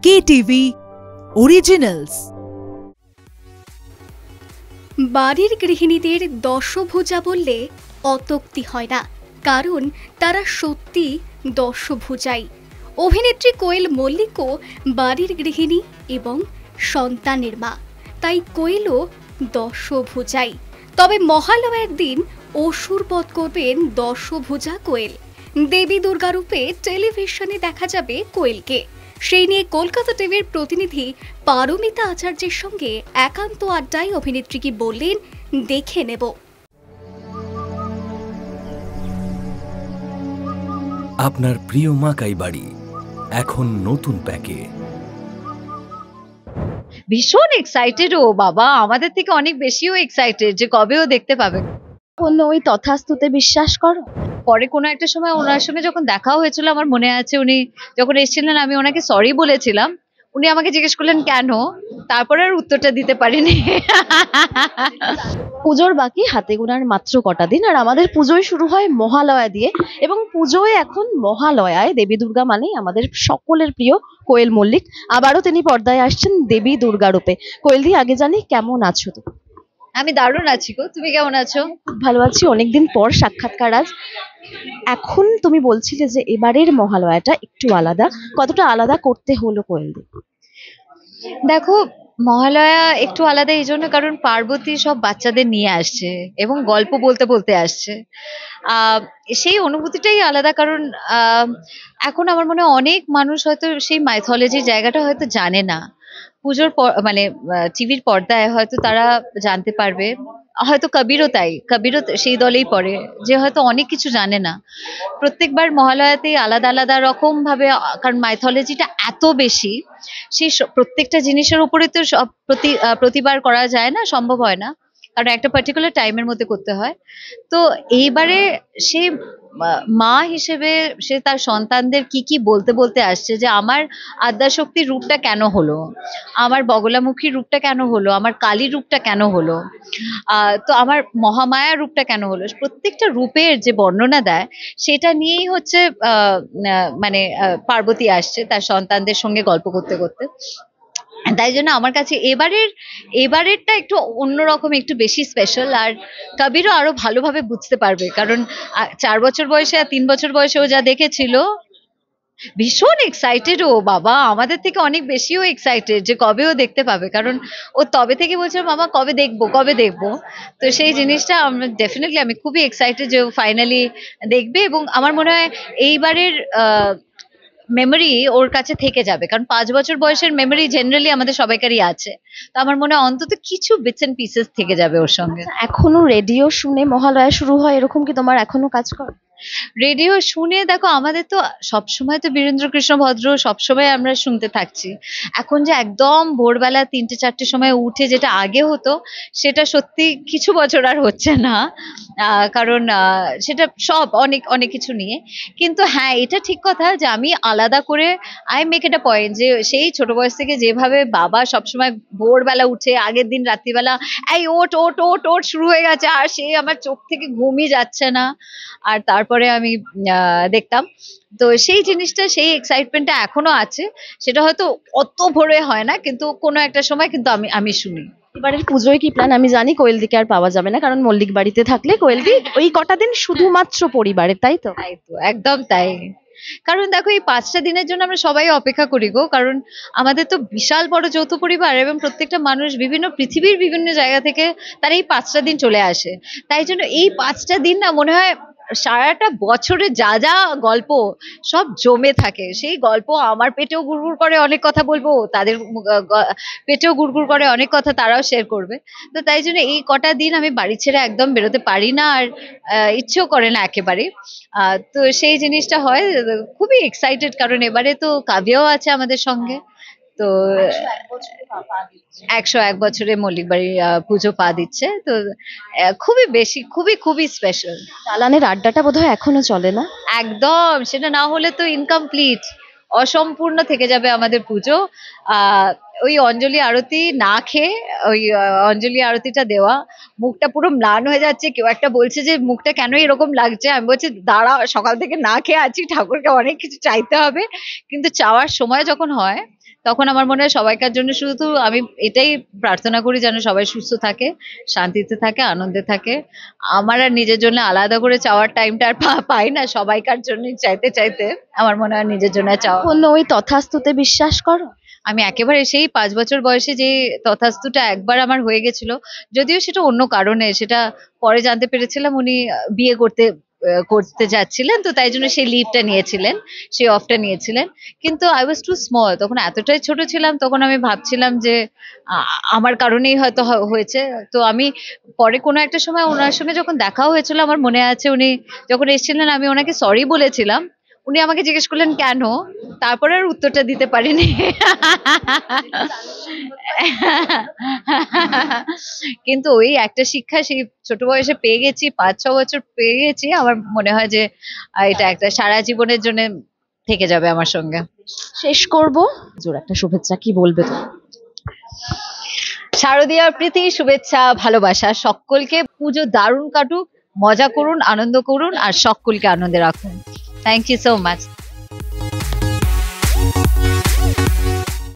KTV Originals। বাড়ির গৃহিণীদের দশভুজা বললে অত্যুক্তি হয় না, কারণ তারা সত্যি দশভুজাই। অভিনেত্রী কোয়েল মল্লিকও বাড়ির গৃহিণী এবং সন্তানের মা, তাই কোয়েলও দশভুজাই। তবে মহালয়ার দিন অসুর বধ করবেন দশভুজা কোয়েল। দেবী দুর্গা রূপে টেলিভিশনে দেখা যাবে কোয়েলকে। সেই নিয়ে কলকাতা টিভির প্রতিনিধি পারমিতা আচার্যের সঙ্গে একান্ত আড্ডায় অভিনেত্রী কি বললেন দেখে নেব। আপনার প্রিয় মাকাই বাড়ি এখন নতুন প্যাকে। ভীষণ এক্সাইটেড ও বাবা, আমাদের থেকে অনেক বেশিও এক্সাইটেড যে কবেও দেখতে পাবে। ওই তথাস্তুতে বিশ্বাস করো? পরে কোনো একটা সময় ওনার সঙ্গে যখন দেখা হয়েছিল, আমার মনে আছে উনি যখন এসেছিলেন আমি ওনাকে সরি বলেছিলাম। উনি আমাকে জিজ্ঞেস করলেন কেন, তারপরে আর উত্তরটা দিতে পারিনি। পুজোর বাকি হাতে গোনার মাত্র কটা দিন, আর আমাদের পুজোয় শুরু হয় মহালয়া দিয়ে। এবং পুজোয় এখন মহালয়ায় দেবী দুর্গা মানেই আমাদের সকলের প্রিয় কোয়েল মল্লিক। আবারও তিনি পর্দায় আসছেন দেবী দুর্গা রূপে। কোয়েল দি, আগে জানি কেমন আছো তুমি? আমি দারুণ আছি গো, তুমি কেমন আছো? ভালো আছি, অনেকদিন পর সাক্ষাৎকার আজ। এখন তুমি বলছিলে যে এবারের মহালয়াটা একটু আলাদা, কতটা আলাদা করতে হলো কোয়েল দি? দেখো, মহালয়া একটু আলাদা এই জন্য কারণ পার্বতী সব বাচ্চাদের নিয়ে আসছে এবং গল্প বলতে বলতে আসছে। সেই অনুভূতিটাই আলাদা, কারণ এখন আমার মনে হয় অনেক মানুষ হয়তো সেই মাইথোলজির জায়গাটা হয়তো জানে না। পুজোর মানে টিভির পর্দায় হয়তো তারা জানতে পারবে, হয়তো কবিরও তাই, কবিরও সেই দলেই পড়ে যে হয়তো অনেক কিছু জানে না। প্রত্যেকবার মহালয়াতেই আলাদা আলাদা রকম ভাবে, কারণ মাইথোলজিটা এত বেশি, সেই প্রত্যেকটা জিনিসের উপরে তো সব প্রতিবার করা যায় না, সম্ভব হয় না, কারণ একটা পার্টিকুলার টাইমের মধ্যে করতে হয়। তো এইবারে সে মা হিসেবে সে তার সন্তানদের কি কি বলতে বলতে আসছে, যে আমার আদ্যাশক্তির রূপটা কেন হলো, আমার বগলামুখীর রূপটা কেন হলো, আমার কালী রূপটা কেন হলো, তো আমার মহামায়া রূপটা কেন হলো, প্রত্যেকটা রূপের যে বর্ণনা দেয় সেটা নিয়েই হচ্ছে মানে পার্বতী আসছে তার সন্তানদের সঙ্গে গল্প করতে করতে। তাই জন্য আমার কাছে এবারেরটা একটু অন্যরকম, একটু বেশি স্পেশাল। আর কবিরও আরো ভালোভাবে বুঝতে পারবে, কারণ 4 বছর বয়সে আর 3 বছর বয়সে ও যা দেখেছিল। ভীষণ এক্সাইটেড ও বাবা, আমাদের থেকে অনেক বেশিও এক্সাইটেড যে কবেও দেখতে পাবে, কারণ ও তবে থেকে বলছে মামা কবে দেখবো কবে দেখবো। তো সেই জিনিসটা আমরা ডেফিনেটলি, আমি খুবই এক্সাইটেড যে ও ফাইনালি দেখবে। এবং আমার মনে হয় এইবারের মেমোরি ওর কাছে থেকে যাবে, কারণ 5 বছর বয়সের মেমোরি জেনারেলি আমাদের সবাইকারই আছে। তো আমার মনে হয় অন্তত কিছু বিটস এন্ড পিসেস থেকে যাবে ওর সঙ্গে। এখনো রেডিও শুনে মহালয়া শুরু হয়, এরকম কি তোমার এখনো কাজ করে? রেডিও শুনে দেখো, আমাদের তো সবসময় তো বীরেন্দ্র কৃষ্ণ ভদ্র সবসময় আমরা শুনতে থাকছি। এখন যে একদম ভোরবেলা 3টে 4টের সময় উঠে যেটা আগে হতো, সেটা সত্যি কিছু বছর আর হচ্ছে না, কারণ সেটা সব অনেক অনেক কিছু নিয়ে। কিন্তু হ্যাঁ, এটা ঠিক কথা যে আমি আলাদা করে I make it a point যে সেই ছোট বয়স থেকে যেভাবে বাবা সবসময় ভোরবেলা উঠে আগের দিন রাত্রিবেলা এই ওট ওট ওট ওট শুরু হয়ে গেছে, আর সেই আমার চোখ থেকে ঘুমই যাচ্ছে না, আর তারপরে আমি দেখতাম। তো সেই জিনিসটা, সেই এক্সাইটমেন্টটা এখনো আছে। সেটা হয়তো অত ভোরে হয় না, কিন্তু কোনো একটা সময় কিন্তু আমি শুনি। এবারের পুজোয় কি প্ল্যান? আমি জানি কোয়েল দিকে আর পাওয়া যাবে না, কারণ মল্লিক বাড়িতে থাকলে কোয়েল দি ওই কটা দিন শুধুমাত্র পরিবারের, তাই তো? তাই তো, একদম তাই। কারণ দেখো, এই 5টা দিনের জন্য আমরা সবাই অপেক্ষা করি গো, কারণ আমাদের তো বিশাল বড় যৌথ পরিবার এবং প্রত্যেকটা মানুষ পৃথিবীর বিভিন্ন জায়গা থেকে তারা এই 5টা দিন চলে আসে। তাই জন্য এই 5টা দিন না, মনে হয় সারাটা বছরে যা যা গল্প সব জমে থাকে, সেই গল্প আমার পেটেও গুড়গুড় করে, অনেক কথা বলবো, তাদের পেটেও গুড়গুড় করে অনেক কথা, তারাও শেয়ার করবে। তো তাই জন্য এই কটা দিন আমি বাড়ি ছেড়ে একদম বেরোতে পারি না, আর ইচ্ছেও করে না একেবারে। তো সেই জিনিসটা হয়, খুবই এক্সাইটেড, কারণ এবারে তো কাব্যও আছে আমাদের সঙ্গে। তো 101 বছরে মল্লিক বাড়ি পুজো পা দিচ্ছে, তো খুবই বেশি, খুবই খুবই স্পেশাল। দালানের আড্ডাটা বোধহয় এখনো চলে না? একদম, সেটা না হলে তো ইনকমপ্লিট, অসম্পূর্ণ থেকে যাবে আমাদের পুজো। ওই অঞ্জলি আরতি না খেয়ে, ওই অঞ্জলি আরতিটা দেওয়া, মুখটা পুরো ম্লান হয়ে যাচ্ছে। কেউ একটা বলছে যে মুখটা কেন এরকম লাগছে, আমি বলছি দাঁড়া, সকাল থেকে না খেয়ে আছি, ঠাকুরকে অনেক কিছু চাইতে হবে, কিন্তু চাওয়ার সময় যখন হয় তখন আমার মনে হয় সবাইকার জন্য শুধু আমি এটাই প্রার্থনা করি যেন সবাই সুস্থ থাকে, শান্তিতে থাকে, আনন্দে থাকে। আমার আর নিজের জন্য আলাদা করে চাওয়ার টাইমটা আর পাই না, সবাইকার জন্য চাইতে চাইতে আমার মনে হয় নিজের জন্য চাওয়া। এখন ওই তথাস্তুতে বিশ্বাস করো? আমি একেবারে সেই 5 বছর বয়সে যে তথাস্তুটা একবার আমার হয়ে গেছিল, যদিও সেটা অন্য কারণে, সেটা পরে জানতে পেরেছিলাম উনি বিয়ে করতে যাচ্ছিলেন, তো তাই জন্য সেই লিভটা নিয়েছিলেন, সেই অফটা নিয়েছিলেন। কিন্তু আই ওয়াজ টু স্মল, তখন এতটাই ছোট ছিলাম, তখন আমি ভাবছিলাম যে আমার কারণেই হয়তো হয়েছে। তো আমি পরে কোনো একটা সময় ওনার সঙ্গে যখন দেখাও হয়েছিল, আমার মনে আছে উনি যখন এসেছিলেন আমি ওনাকে সরি বলেছিলাম। উনি আমাকে জিজ্ঞেস করলেন কেন, তারপরে আর উত্তরটা দিতে পারিনি। কিন্তু ওই একটা শিক্ষা সেই ছোট বয়সে পেয়ে গেছি, 5-6 বছর পেয়ে গেছি, আমার মনে হয় যে এটা একটা সারা জীবনের জন্য থেকে যাবে আমার সঙ্গে। শেষ করব জোর একটা শুভেচ্ছা, কি বলবে তুমি? শারদীয়ার প্রীতি, শুভেচ্ছা, ভালোবাসা সকলকে। পুজো দারুণ কাটুক, মজা করুন, আনন্দ করুন, আর সকলকে আনন্দে রাখুন। Thank you so much.